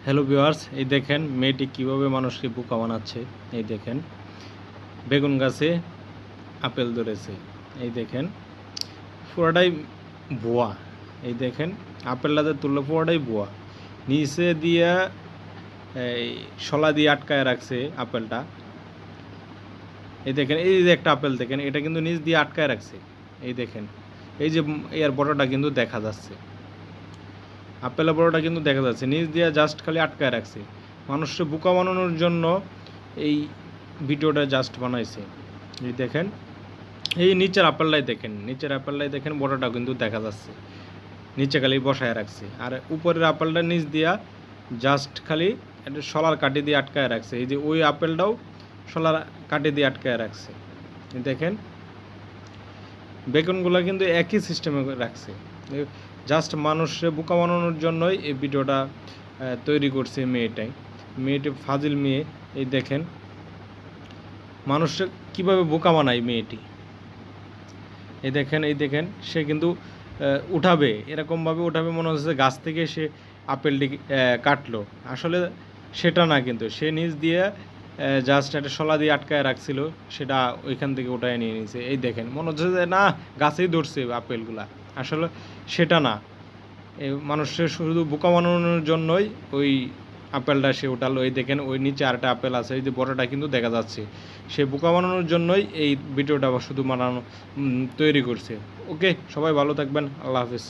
Hello viewers, এই দেখেন মেয়েটি কিভাবে মানুষকে বোকা বানাচ্ছে। এই দেখেন বেগুন গাছে আপেল ধরেছে। এই দেখেন পুরোটাই ভুয়া। এই দেখেন আপেলটাতে তুললে পুরোটাই ভুয়া। নিচে দিয়া এই শলা দিয়ে আটকায় রাখছে আপেলটা। এই দেখেন এই যে একটা আপেল দেখেন, এটা কিন্তু নিচ দিয়ে আটকায় রাখছে। এই দেখেন এই যে এর বড়টা কিন্তু দেখা যাচ্ছে, আপেলের বড়টা কিন্তু দেখা যাচ্ছে, নিচ দিয়ে জাস্ট খালি আটকায় রাখছে। মানুষকে বোকা বানানোর জন্য এই ভিডিওটা জাস্ট বানাইছে। এই দেখেন এই নিচের আপেলটাই দেখেন বড়টা কিন্তু দেখা যাচ্ছে, নিচে খালি বসায় রাখছে। আর উপরের আপেলটা নিচ দিয়া জাস্ট খালি একটা শলার কাঠি দিয়ে আটকায় রাখছে। এই যে ওই আপেলটাও শলার কাঠি দিয়ে আটকায় রাখছে। দেখেন বেগুনগুলো কিন্তু একই সিস্টেমে রাখছে। জাস্ট মানুষকে বোকা বানানোর জন্যই এই ভিডিওটা তৈরি করছে মেয়েটি ফাজিল মেয়ে। এই দেখেন মানুষকে কীভাবে বোকা বানায় মেয়েটি। এই দেখেন সে কিন্তু উঠাবে, এরকমভাবে উঠাবে মনে হচ্ছে গাছ থেকে সে আপেলটি কাটলো। আসলে সেটা না, কিন্তু সে নিচ দিয়ে জাস্ট একটা শলা দিয়ে আটকায় রাখছিল, সেটা ওইখান থেকে উঠায় নিয়ে নিয়েছে। এই দেখেন মনে হচ্ছে যে না গাছেই ধরছে আপেলগুলা, আসলে সেটা না। এই মানুষের শুধু বোকা বানানোর জন্যই ওই আপেলটা সে উঠালো। এই দেখেন ওই নিচে আরেকটা আপেল আছে, এই যে বড়টা কিন্তু দেখা যাচ্ছে। সে বোকা বানানোর জন্যই এই ভিডিওটা শুধু তৈরি করছে। ওকে, সবাই ভালো থাকবেন, আল্লাহ হাফেজ।